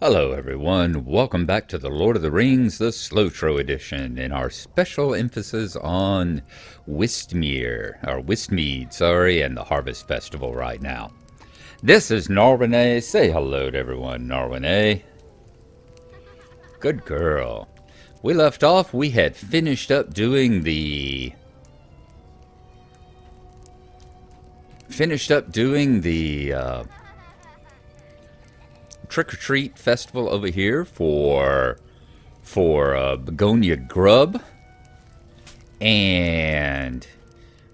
Hello everyone, welcome back to the Lord of the Rings, the SLOTRO edition, and our special emphasis on Wistmead, and the Harvest Festival right now. This is Gnarlrynae. Say hello to everyone, Gnarlrynae. Good girl. We left off, we had finished up doing the trick-or-treat festival over here for begonia grub, and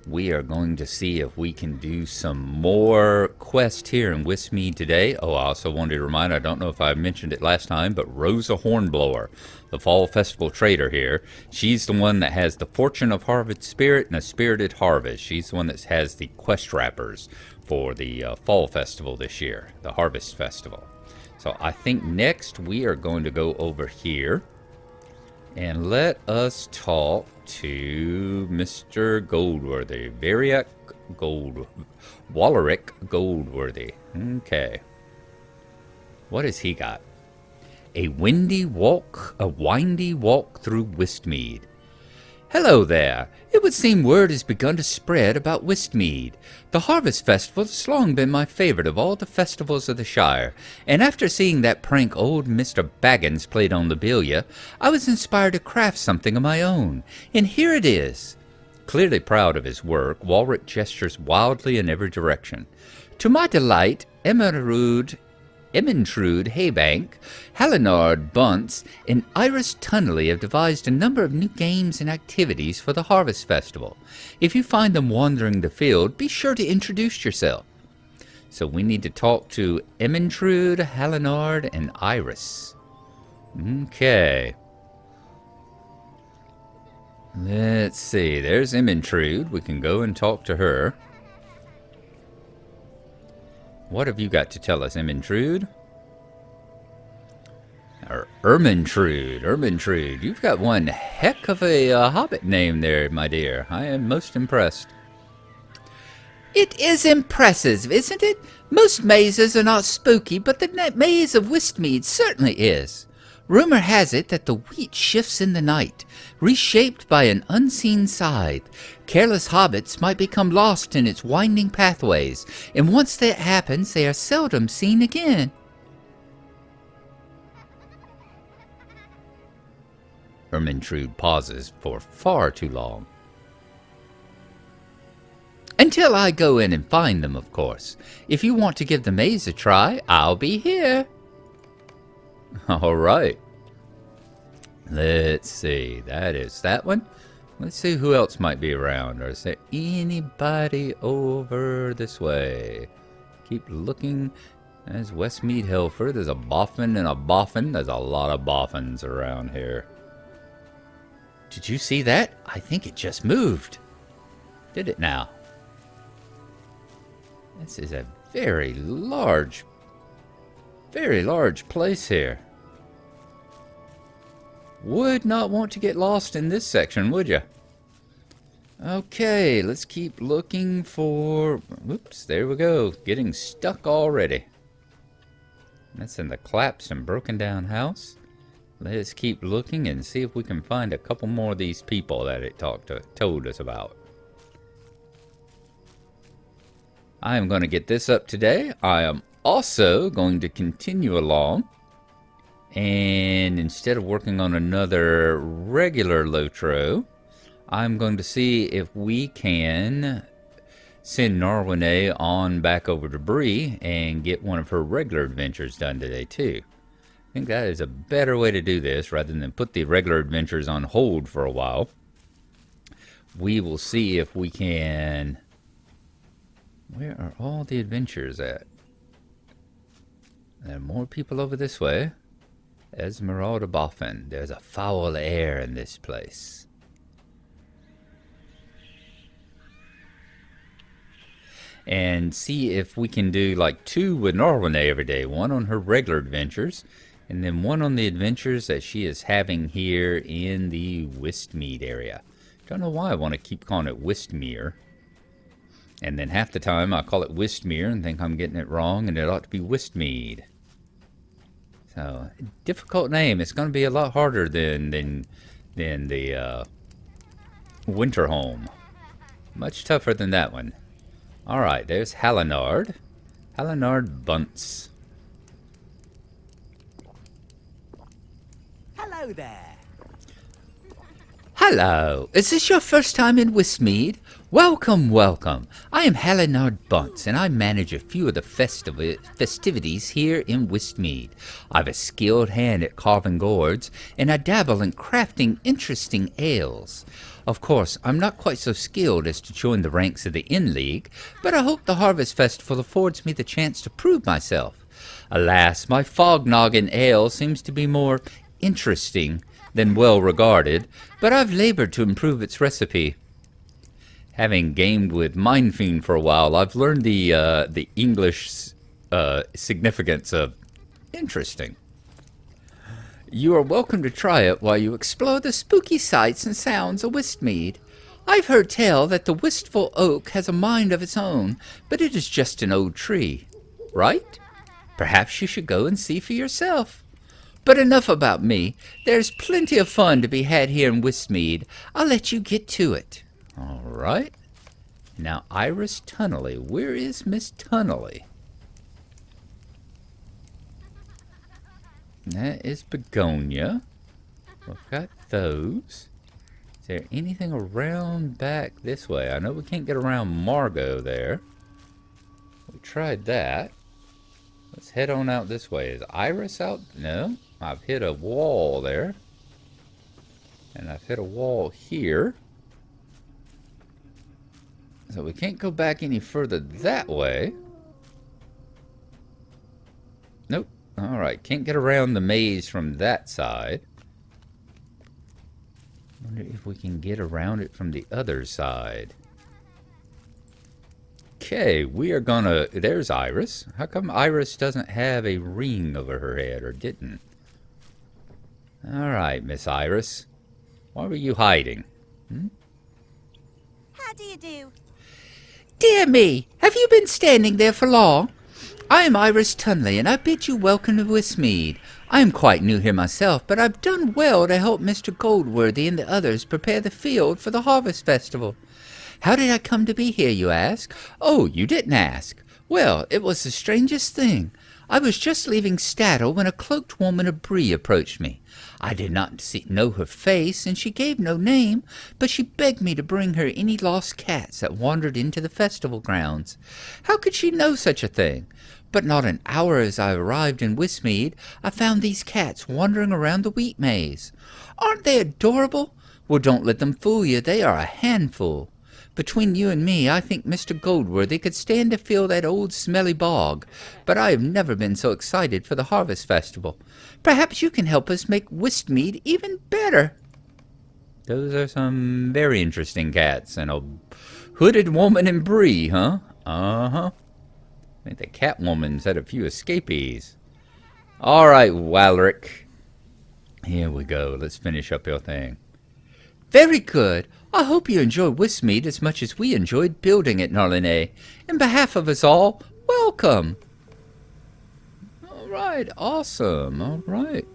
we are going to see if we can do some more quests here in Wistmead today. Oh, I also wanted to remind, I don't know if I mentioned it last time, but Rosa Hornblower, the fall festival trader here, she's the one that has the Fortune of Harvest Spirit and a Spirited Harvest. She's the one that has the quest wrappers for the fall festival this year, the Harvest Festival. So I think next we are going to go over here and let us talk to Mr. Goldworthy. Wallerick Goldworthy. Okay. What has he got? A windy walk through Wistmead. Hello there. It would seem word has begun to spread about Wistmead. The Harvest Festival has long been my favorite of all the festivals of the Shire, and after seeing that prank old Mr. Baggins played on Lobelia, I was inspired to craft something of my own, and here it is. Clearly proud of his work, Wallerick gestures wildly in every direction. To my delight, Ermintrude Haybank, Hallinard Bunce, and Iris Tunnelly have devised a number of new games and activities for the Harvest Festival. If you find them wandering the field, be sure to introduce yourself. So we need to talk to Ermintrude, Hallinard, and Iris. Okay. Let's see. There's Ermintrude. We can go and talk to her. What have you got to tell us, Ermintrude? Or Ermintrude. You've got one heck of a hobbit name there, my dear. I am most impressed. It is impressive, isn't it? Most mazes are not spooky, but the maze of Wistmead certainly is. Rumor has it that the wheat shifts in the night, reshaped by an unseen scythe. Careless hobbits might become lost in its winding pathways, and once that happens, they are seldom seen again. Ermintrude pauses for far too long. Until I go in and find them, of course. If you want to give the maze a try, I'll be here. All right. Let's see. That is that one. Let's see who else might be around. Or is there anybody over this way? Keep looking. There's Westmead Helfer. There's a boffin and a boffin. There's a lot of boffins around here. Did you see that? I think it just moved. Did it now? This is a very large place here. Would not want to get lost in this section, would you? Okay, let's keep looking for... Oops, there we go. Getting stuck already. That's in the collapsed and broken down house. Let's keep looking and see if we can find a couple more of these people that it told us about. I am going to get this up today. I am also going to continue along. And instead of working on another regular Lotro, I'm going to see if we can send Gnarlrynae on back over to Bree and get one of her regular adventures done today too. I think that is a better way to do this rather than put the regular adventures on hold for a while. We will see if we can... Where are all the adventures at? There are more people over this way. Esmeralda Boffin. There's a foul air in this place. and see if we can do like 2 with Gnarlrynae every day. One on her regular adventures, and then one on the adventures that she is having here in the Wistmead area. Don't know why I want to keep calling it Wistmere. And then half the time I call it Wistmere and think I'm getting it wrong, and it ought to be Wistmead. So, difficult name. It's going to be a lot harder than the Winter Home. Much tougher than that one. Alright, there's Hallinard. Hallinard Bunce. Hello there. Hello. Is this your first time in Wistmead? Welcome, welcome. I am Hallinard Bunce, and I manage a few of the festivities here in Wistmead. I've a skilled hand at carving gourds, and I dabble in crafting interesting ales. Of course, I'm not quite so skilled as to join the ranks of the Inn League, but I hope the Harvest Festival affords me the chance to prove myself. Alas, my Foggy Noggins ale seems to be more interesting than well regarded, but I've labored to improve its recipe. Having gamed with Mindfiend for a while, I've learned the English significance of interesting. You are welcome to try it while you explore the spooky sights and sounds of Wistmead. I've heard tell that the wistful oak has a mind of its own, but it is just an old tree. Right? Perhaps you should go and see for yourself. But enough about me. There's plenty of fun to be had here in Wistmead. I'll let you get to it. All right. Now, Iris Tunnelly. Where is Miss Tunnelly? That is Begonia. We've got those. Is there anything around back this way? I know we can't get around Margot there. We tried that. Let's head on out this way. Is Iris out? No. I've hit a wall there. And I've hit a wall here. So we can't go back any further that way. Nope. Alright, can't get around the maze from that side. Wonder if we can get around it from the other side. Okay, we are gonna... There's Iris. How come Iris doesn't have a ring over her head, or didn't? Alright, Miss Iris. Why were you hiding? How do you do? Dear me, have you been standing there for long? I am Iris Tunley, and I bid you welcome to Wistmead. I am quite new here myself, but I've done well to help Mr. Goldworthy and the others prepare the field for the Harvest Festival. How did I come to be here, you ask? Oh, you didn't ask. Well, it was the strangest thing. I was just leaving Stattle when a cloaked woman of Bree approached me. I did not know her face, and she gave no name, but she begged me to bring her any lost cats that wandered into the festival grounds. How could she know such a thing? But not an hour as I arrived in Wistmead, I found these cats wandering around the wheat maze. Aren't they adorable? Well, don't let them fool you. They are a handful. Between you and me, I think Mr. Goldworthy could stand to fill that old smelly bog, but I have never been so excited for the Harvest Festival. Perhaps you can help us make Wistmead even better. Those are some very interesting cats, and a hooded woman in Bree, huh? Uh-huh. I think the Catwoman's had a few escapees. All right, Walrick. Here we go. Let's finish up your thing. Very good. I hope you enjoy Wistmead as much as we enjoyed building it, Gnarlrynae. In behalf of us all, welcome. All right, awesome. All right.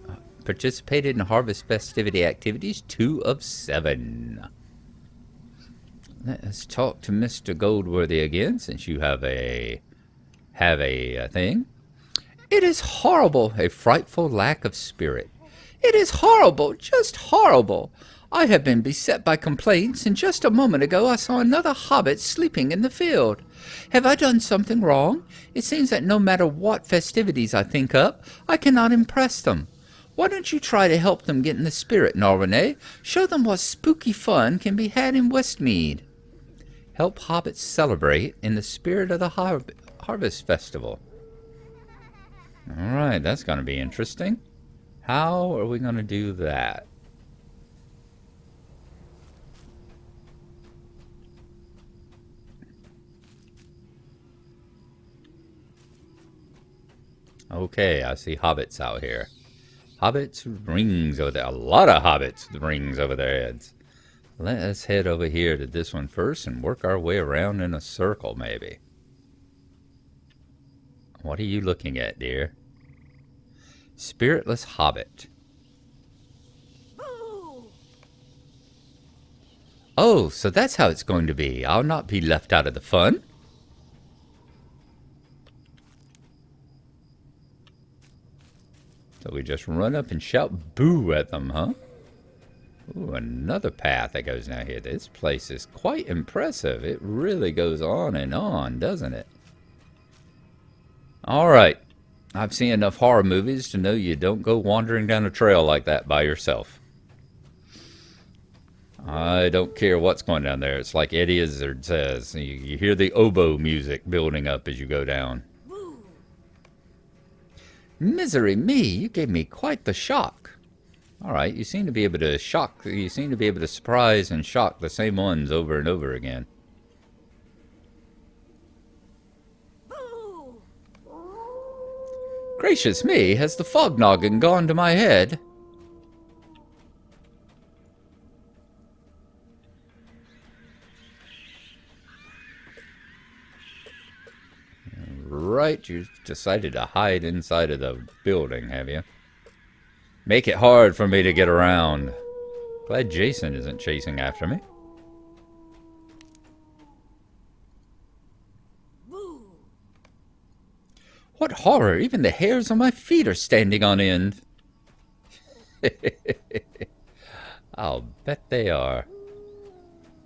Participated in Harvest Festivity activities, 2 of 7. Let us talk to Mr. Goldworthy again, since you have a thing. It is horrible, a frightful lack of spirit. It is horrible, just horrible. I have been beset by complaints, and just a moment ago I saw another hobbit sleeping in the field. Have I done something wrong? It seems that no matter what festivities I think up, I cannot impress them. Why don't you try to help them get in the spirit, Gnarlrynae? Show them what spooky fun can be had in Wistmead. Help hobbits celebrate in the spirit of the Harvest Festival. All right, that's going to be interesting. How are we going to do that? Okay, I see hobbits out here. Hobbits with rings over there. A lot of hobbits with rings over their heads. Let's head over here to this one first and work our way around in a circle, maybe. What are you looking at, dear? Spiritless hobbit. Oh, so that's how it's going to be. I'll not be left out of the fun. So we just run up and shout boo at them, huh? Ooh, another path that goes down here. This place is quite impressive. It really goes on, doesn't it? Alright. I've seen enough horror movies to know you don't go wandering down a trail like that by yourself. I don't care what's going down there. It's like Eddie Izzard says. You hear the oboe music building up as you go down. Misery me, you gave me quite the shock. Alright, you seem to be able to surprise and shock the same ones over and over again. Gracious me, has the fog noggin gone to my head? Right, you decided to hide inside of the building, have you? Make it hard for me to get around. Glad Jason isn't chasing after me. What horror! Even the hairs on my feet are standing on end. I'll bet they are.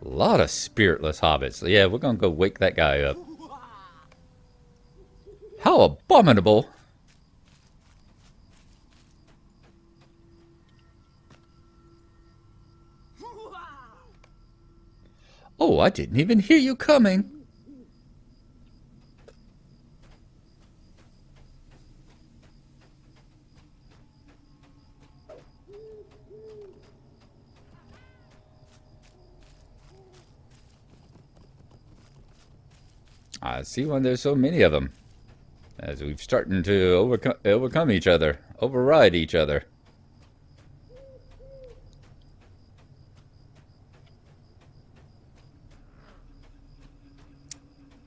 A lot of spiritless hobbits. Yeah, we're gonna go wake that guy up. How abominable! Oh, I didn't even hear you coming. I see why there's so many of them. As we've starting to overcome each other, override each other.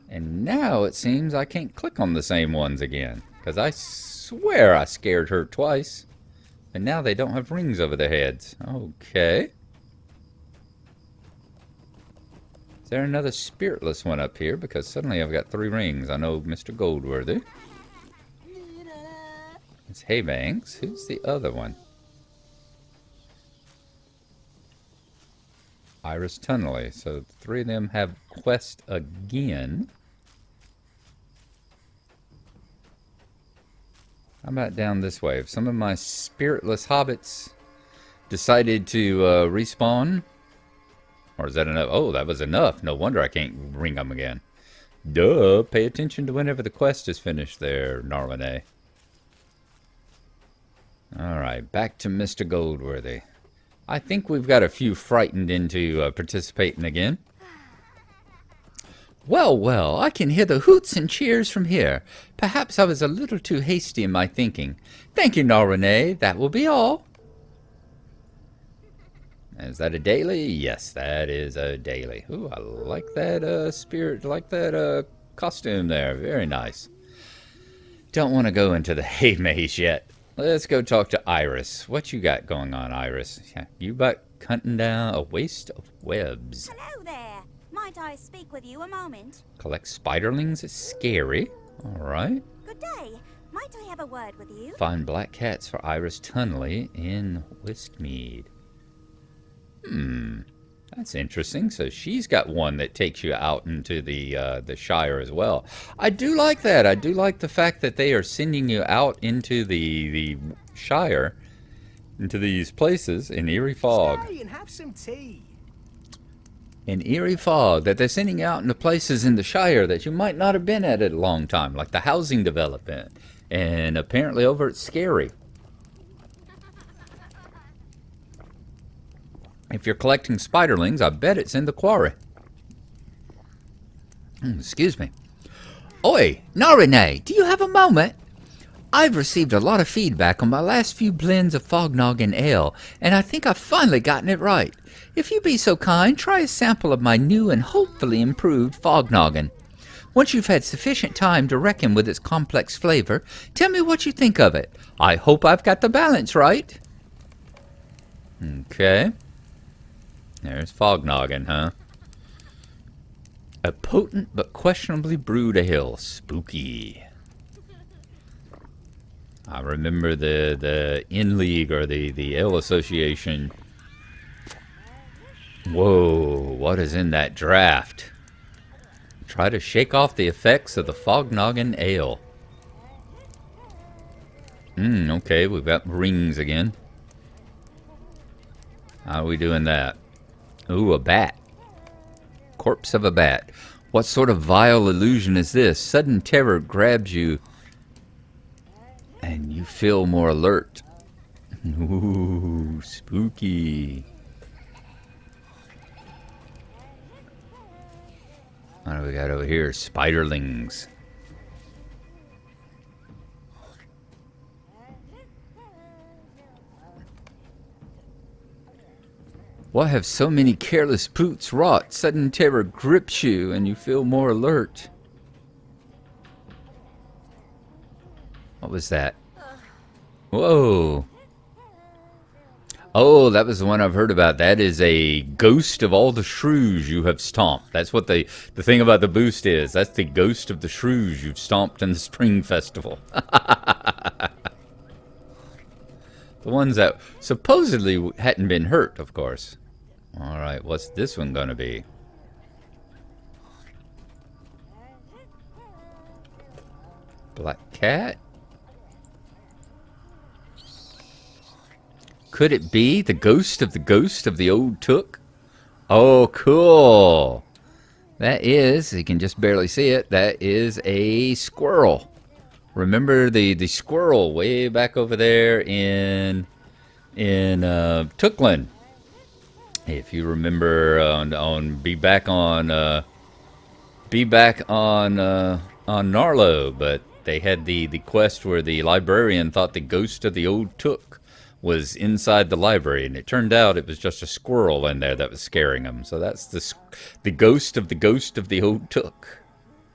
And now it seems I can't click on the same ones again. Because I swear I scared her twice. And now they don't have rings over their heads. Okay. Is there another spiritless one up here? Because suddenly I've got 3 rings. I know Mr. Goldworthy. It's Haybanks. Who's the other one? Iris Tunnelly. So 3 of them have quest again. How about down this way? If some of my spiritless hobbits decided to respawn... Or is that enough? Oh, that was enough. No wonder I can't ring them again. Duh. Pay attention to whenever the quest is finished there, Gnarlrynae. Alright, back to Mr. Goldworthy. I think we've got a few frightened into participating again. Well, well, I can hear the hoots and cheers from here. Perhaps I was a little too hasty in my thinking. Thank you, Gnarlrynae. That will be all. Is that a daily? Yes, that is a daily. Ooh, I like that costume there. Very nice. Don't want to go into the hay maze yet. Let's go talk to Iris. What you got going on, Iris? You about cutting down a waste of webs. Hello there. Might I speak with you a moment? Collect spiderlings is scary. Alright. Good day. Might I have a word with you? Find black cats for Iris Tunnelly in Wistmead. That's interesting. So she's got one that takes you out into the Shire as well. I do like that. I do like the fact that they are sending you out into the Shire, into these places in Eerie Fog. Stay and have some tea. In Eerie Fog, that they're sending you out into places in the Shire that you might not have been at a long time, like the housing development, and apparently over at Scary. If you're collecting spiderlings, I bet it's in the quarry. Excuse me. Oi, Gnarlrynae, do you have a moment? I've received a lot of feedback on my last few blends of Foggy Noggin ale, and I think I've finally gotten it right. If you be so kind, try a sample of my new and hopefully improved Foggy Noggin. Once you've had sufficient time to reckon with its complex flavor, tell me what you think of it. I hope I've got the balance right. Okay. There's Foggy Noggin, huh? A potent but questionably brewed ale. Spooky. I remember the In-League or the Ale Association. Whoa, what is in that draft? Try to shake off the effects of the Foggy Noggin Ale. Okay, we've got rings again. How are we doing that? Ooh, a bat. Corpse of a bat. What sort of vile illusion is this? Sudden terror grabs you and you feel more alert. Ooh, spooky. What do we got over here? Spiderlings. What have so many careless brutes wrought? Sudden terror grips you and you feel more alert. What was that? Whoa. Oh, that was the one I've heard about. That is a ghost of all the shrews you have stomped. That's what the thing about the boost is. That's the ghost of the shrews you've stomped in the Spring Festival. The ones that supposedly hadn't been hurt, of course. All right, what's this one going to be? Black cat? Could it be the ghost of the old took? Oh, cool. That is, you can just barely see it, that is a squirrel. Remember the squirrel way back over there in Tookland. If you remember be back on Gnarlo, but they had the quest where the librarian thought the ghost of the old took was inside the library, and it turned out it was just a squirrel in there that was scaring him. So that's the ghost of the old took.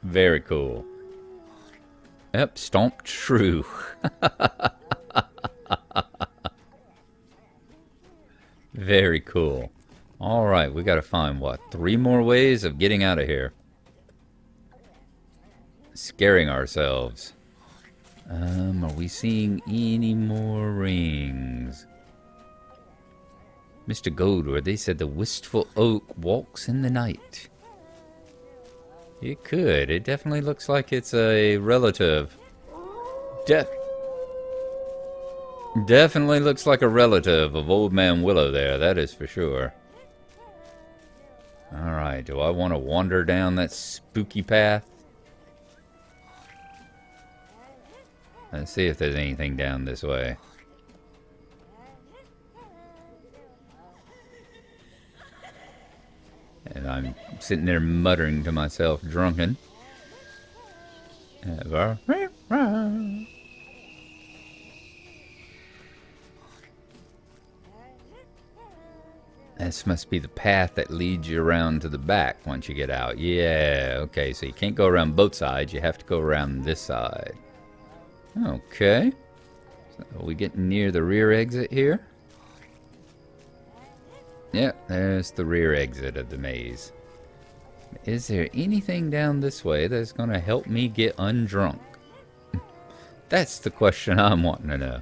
Very cool. Yep, stomped shrew. Very cool. All right, we got to find, what, 3 more ways of getting out of here. Scaring ourselves. Are we seeing any more rings? Mr. Goldworthy said the wistful oak walks in the night. It could. It definitely looks like it's a relative. Definitely looks like a relative of Old Man Willow there, that is for sure. Alright, do I want to wander down that spooky path? Let's see if there's anything down this way. And I'm sitting there muttering to myself, drunken. This must be the path that leads you around to the back once you get out. Yeah, okay, so you can't go around both sides. You have to go around this side. Okay. So are we getting near the rear exit here? Yep, there's the rear exit of the maze. Is there anything down this way that's going to help me get undrunk? That's the question I'm wanting to know.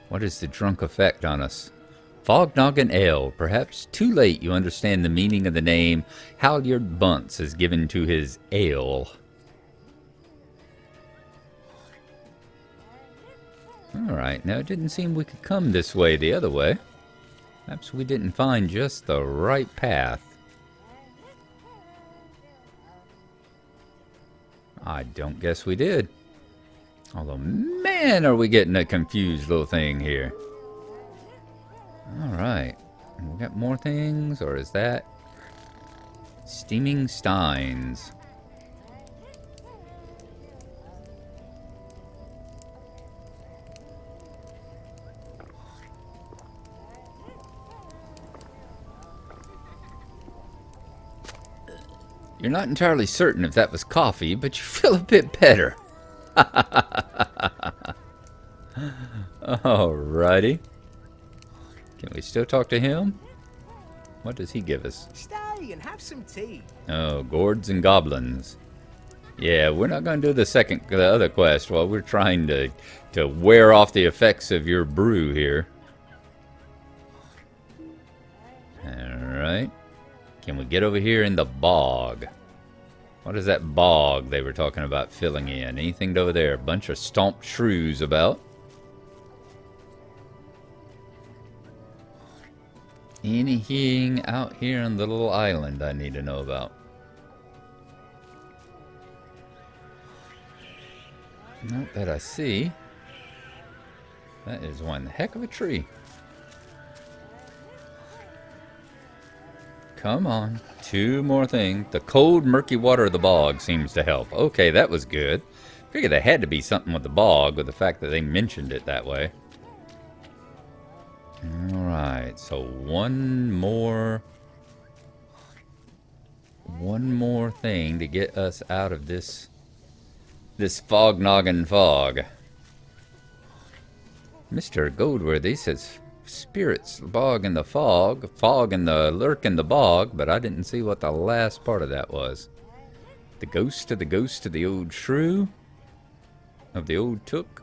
What is the drunk effect on us? Foggy Noggin Ale. Perhaps too late you understand the meaning of the name Halyard Bunce is given to his ale. Alright, now it didn't seem we could come this way the other way. Perhaps we didn't find just the right path. I don't guess we did. Although, man, are we getting a confused little thing here. Alright. We got more things, or is that... Steaming steins. You're not entirely certain if that was coffee, but you feel a bit better. Alrighty. Can we still talk to him? What does he give us? Stay and have some tea. Oh, gourds and goblins. Yeah, we're not going to do the other quest while we're trying to wear off the effects of your brew here. Alright. Can we get over here in the bog? What is that bog they were talking about filling in? Anything over there? A bunch of stomped shrews about. Anything out here on the little island I need to know about? Not that I see. That is one heck of a tree. Come on. Two more things. The cold, murky water of the bog seems to help. Okay, that was good. Figured there had to be something with the bog, with the fact that they mentioned it that way. Alright, so one more thing to get us out of this fog noggin fog. Mr. Goldworthy says spirits bog in the fog in the lurk in the bog, but I didn't see what the last part of that was. The ghost of the old shrew, of the old took.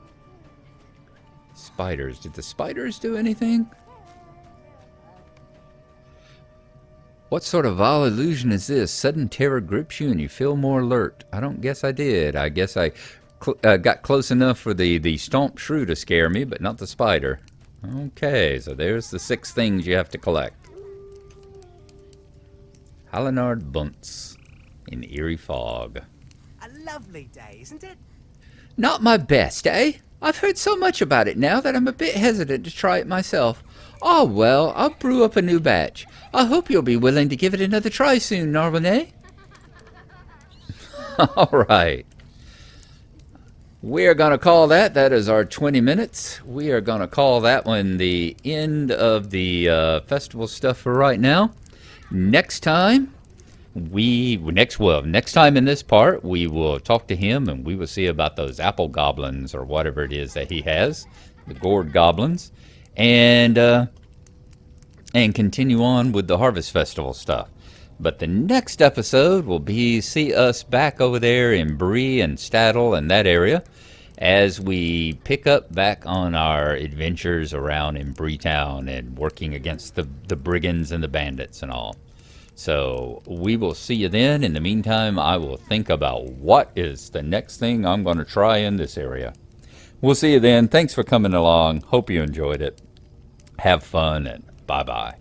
Spiders. Did the spiders do anything? What sort of vile illusion is this? Sudden terror grips you and you feel more alert. I don't guess I did. I guess I got close enough for the stomp shrew to scare me, but not the spider. Okay, so there's the 6 things you have to collect. Hallinard Bunts in eerie fog. A lovely day, isn't it? Not my best, eh? I've heard so much about it now that I'm a bit hesitant to try it myself. Oh well, I'll brew up a new batch. I hope you'll be willing to give it another try soon, Gnarlrynae. Alright. We are going to call that is our 20 minutes. We are going to call that one the end of the festival stuff for right now. Next time, next time in this part, we will talk to him and we will see about those apple goblins or whatever it is that he has, the gourd goblins, and continue on with the harvest festival stuff. But the next episode will see us back over there in Bree and Staddle and that area as we pick up back on our adventures around in Breetown and working against the brigands and the bandits and all. So we will see you then. In the meantime, I will think about what is the next thing I'm going to try in this area. We'll see you then. Thanks for coming along. Hope you enjoyed it. Have fun and bye-bye.